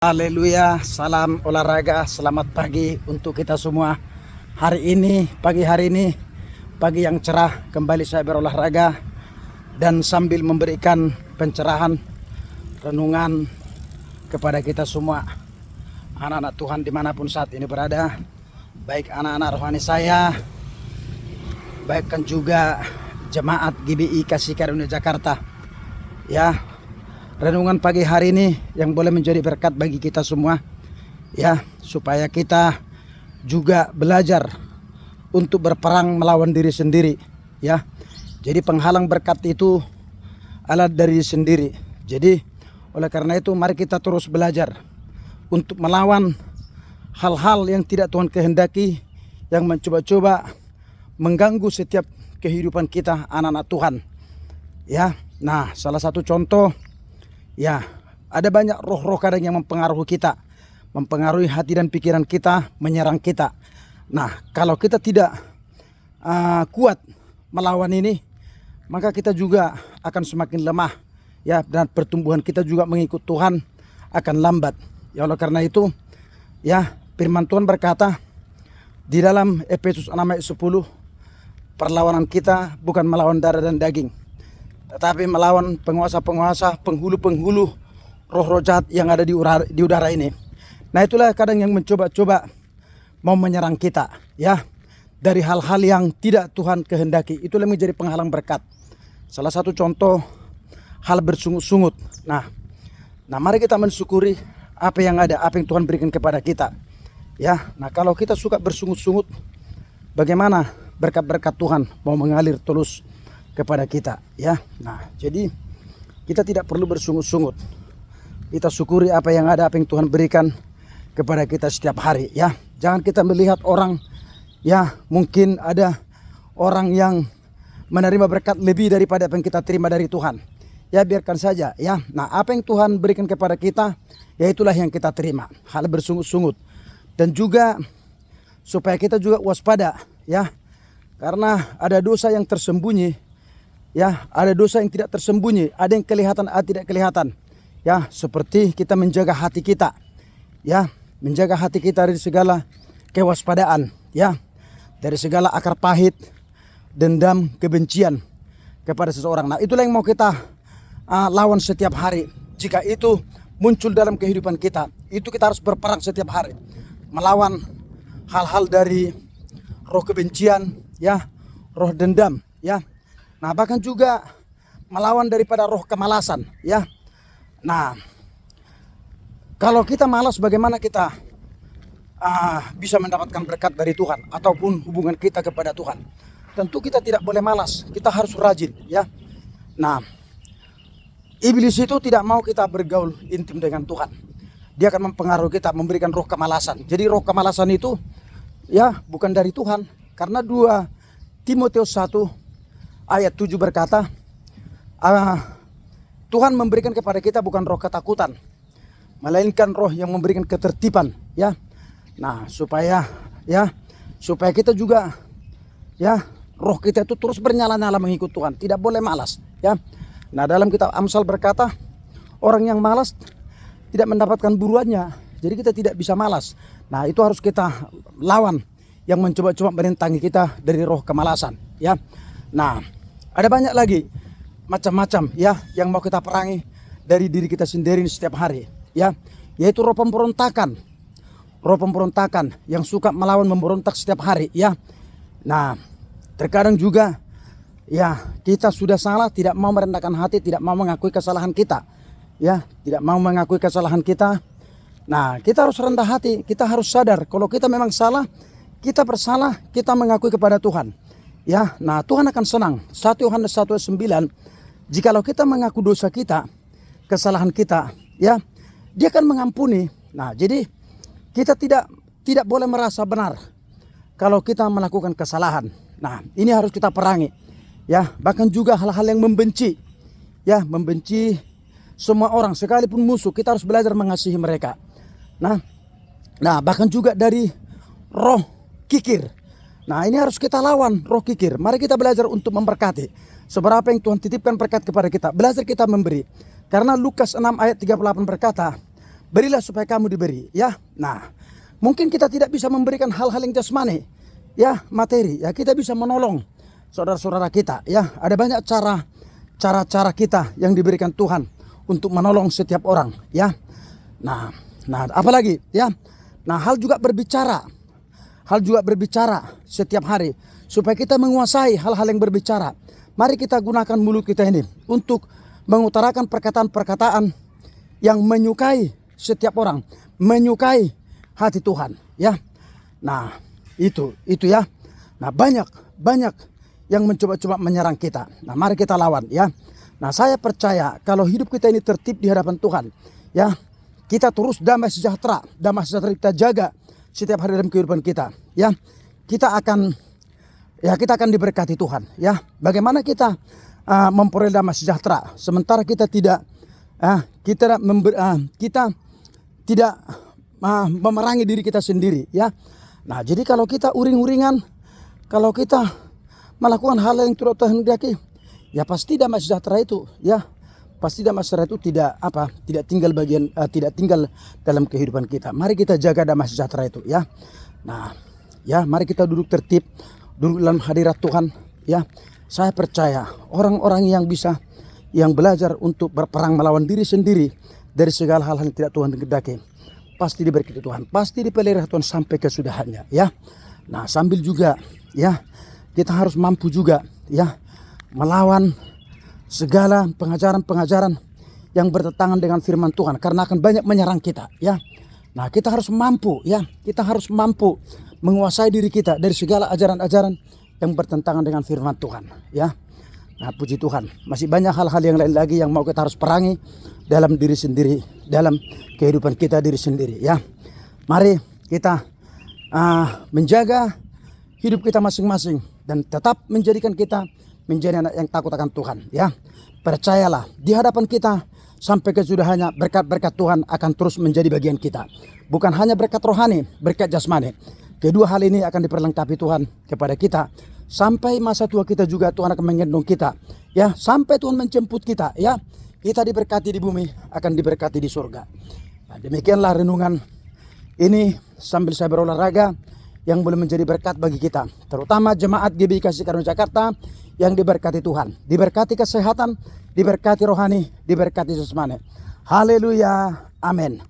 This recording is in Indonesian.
Haleluya, salam olahraga, selamat pagi untuk kita semua. Hari ini, pagi hari ini, pagi yang cerah, kembali saya berolahraga dan sambil memberikan pencerahan, renungan kepada kita semua, anak-anak Tuhan dimanapun saat ini berada, baik anak-anak rohani saya, baik kan juga jemaat GBI Kasih Karunia Jakarta. Ya, renungan pagi hari ini yang boleh menjadi berkat bagi kita semua, ya, supaya kita juga belajar untuk berperang melawan diri sendiri, ya. Jadi penghalang berkat itu adalah dari diri sendiri. Jadi oleh karena itu mari kita terus belajar untuk melawan hal-hal yang tidak Tuhan kehendaki, yang mencoba-coba mengganggu setiap kehidupan kita anak-anak Tuhan, ya. Nah, salah satu contoh, ya, ada banyak roh-roh kadang yang mempengaruhi kita, mempengaruhi hati dan pikiran kita, menyerang kita. Nah, kalau kita tidak kuat melawan ini, maka kita juga akan semakin lemah, ya, dan pertumbuhan kita juga mengikut Tuhan akan lambat. Ya, oleh karena itu, ya, firman Tuhan berkata di dalam Efesus 6 ayat 10, perlawanan kita bukan melawan darah dan daging, tetapi melawan penguasa-penguasa, penghulu-penghulu, roh-roh jahat yang ada di udara ini. Nah, itulah kadang yang mencoba-coba mau menyerang kita, ya, dari hal-hal yang tidak Tuhan kehendaki. Itulah menjadi penghalang berkat. Salah satu contoh hal bersungut-sungut. Nah, mari kita mensyukuri apa yang ada, apa yang Tuhan berikan kepada kita, ya. Nah, kalau kita suka bersungut-sungut, bagaimana berkat-berkat Tuhan mau mengalir terus kepada kita, ya. Nah, jadi kita tidak perlu bersungut-sungut. Kita syukuri apa yang ada, apa yang Tuhan berikan kepada kita setiap hari, ya. Jangan kita melihat orang, ya, mungkin ada orang yang menerima berkat lebih daripada apa yang kita terima dari Tuhan. Ya, biarkan saja, ya. Nah, apa yang Tuhan berikan kepada kita, ya, itulah yang kita terima. Hal bersungut-sungut. Dan juga supaya kita juga waspada, ya. Karena ada dosa yang tersembunyi, ya, ada dosa yang tidak tersembunyi, ada yang kelihatan, ada tidak kelihatan, ya. Seperti kita menjaga hati kita, ya, menjaga hati kita dari segala kewaspadaan, ya, dari segala akar pahit, dendam, kebencian kepada seseorang. Nah, itulah yang mau kita lawan setiap hari. Jika itu muncul dalam kehidupan kita, itu kita harus berperang setiap hari melawan hal-hal dari roh kebencian, ya, roh dendam, ya. Nah, bahkan juga melawan daripada roh kemalasan, ya. Nah, kalau kita malas, bagaimana kita bisa mendapatkan berkat dari Tuhan ataupun hubungan kita kepada Tuhan? Tentu kita tidak boleh malas, kita harus rajin, ya. Nah, iblis itu tidak mau kita bergaul intim dengan Tuhan. Dia akan mempengaruhi kita, memberikan roh kemalasan. Jadi roh kemalasan itu, ya, bukan dari Tuhan. Karena 2 Timotius 1 ayat 7 berkata, Tuhan memberikan kepada kita bukan roh ketakutan, melainkan roh yang memberikan ketertiban, ya. Nah, supaya kita juga, ya, roh kita itu terus bernyala-nyala mengikut Tuhan, tidak boleh malas, ya. Nah, dalam kitab Amsal berkata, orang yang malas tidak mendapatkan buruannya. Jadi kita tidak bisa malas. Nah, itu harus kita lawan yang mencoba-coba merintangi kita dari roh kemalasan, ya. Nah, ada banyak lagi macam-macam, ya, yang mau kita perangi dari diri kita sendiri setiap hari, ya, yaitu roh pemberontakan. Roh pemberontakan yang suka melawan, memberontak setiap hari, ya. Nah, terkadang juga, ya, kita sudah salah, tidak mau merendahkan hati, tidak mau mengakui kesalahan kita, ya, tidak mau mengakui kesalahan kita. Nah, kita harus rendah hati, kita harus sadar kalau kita memang salah, kita bersalah, kita mengakui kepada Tuhan, ya. Nah, Tuhan akan senang. 1 Yohanes 1 ayat 9, jikalau kita mengaku dosa kita, kesalahan kita, ya, Dia akan mengampuni. Nah, jadi kita tidak boleh merasa benar kalau kita melakukan kesalahan. Nah, ini harus kita perangi, ya. Bahkan juga hal-hal yang membenci, ya, membenci semua orang, sekalipun musuh, kita harus belajar mengasihi mereka. Nah, bahkan juga dari roh kikir. Nah, ini harus kita lawan roh kikir. Mari kita belajar untuk memberkati. Seberapa yang Tuhan titipkan berkat kepada kita, belajar kita memberi. Karena Lukas 6 ayat 38 berkata, berilah supaya kamu diberi, ya. Nah, mungkin kita tidak bisa memberikan hal-hal yang jasmani, ya, materi, ya, kita bisa menolong saudara-saudara kita, ya. Ada banyak cara kita yang diberikan Tuhan untuk menolong setiap orang, ya. Nah, apalagi, ya. Nah, hal juga berbicara setiap hari supaya kita menguasai hal-hal yang berbicara. Mari kita gunakan mulut kita ini untuk mengutarakan perkataan-perkataan yang menyukai setiap orang, menyukai hati Tuhan, ya. Nah, itu ya. Nah, banyak yang mencoba-coba menyerang kita. Nah, mari kita lawan, ya. Nah, saya percaya kalau hidup kita ini tertib di hadapan Tuhan, ya, kita terus damai sejahtera kita jaga setiap hari dalam kehidupan kita, ya. Kita akan diberkati Tuhan, ya. Bagaimana kita memperoleh damai sejahtera sementara kita tidak memerangi diri kita sendiri, ya. Nah, jadi kalau kita uring-uringan, kalau kita melakukan hal yang tidak terhendaki, ya pasti damai sejahtera itu, ya. Pasti damai sejahtera itu tidak tinggal dalam kehidupan kita. Mari kita jaga damai sejahtera itu, ya. Nah, ya, mari kita duduk tertib, duduk dalam hadirat Tuhan, ya. Saya percaya orang-orang yang belajar untuk berperang melawan diri sendiri dari segala hal yang tidak Tuhan kehendaki, pasti diberkati Tuhan, pasti dipelihara Tuhan sampai kesudahannya, ya. Nah, sambil juga, ya, kita harus mampu juga, ya, melawan segala pengajaran-pengajaran yang bertentangan dengan firman Tuhan, karena akan banyak menyerang kita, ya. Nah, kita harus mampu, ya, kita harus mampu menguasai diri kita dari segala ajaran-ajaran yang bertentangan dengan firman Tuhan, ya. Nah, puji Tuhan, masih banyak hal-hal yang lain lagi yang mau kita harus perangi dalam diri sendiri, dalam kehidupan kita diri sendiri, ya. Mari kita menjaga hidup kita masing-masing dan tetap menjadikan kita menjadi anak yang takut akan Tuhan, ya. Percayalah, di hadapan kita sampai kesudahannya berkat-berkat Tuhan akan terus menjadi bagian kita. Bukan hanya berkat rohani, berkat jasmani. Kedua hal ini akan diperlengkapi Tuhan kepada kita. Sampai masa tua kita juga Tuhan akan menggendong kita, ya. Sampai Tuhan menjemput kita, ya. Kita diberkati di bumi, akan diberkati di surga. Nah, demikianlah renungan ini sambil saya berolahraga yang boleh menjadi berkat bagi kita, terutama jemaat GBI Kasih Karunia Jakarta yang diberkati Tuhan, diberkati kesehatan, diberkati rohani, diberkati jasmani. Haleluya, amin.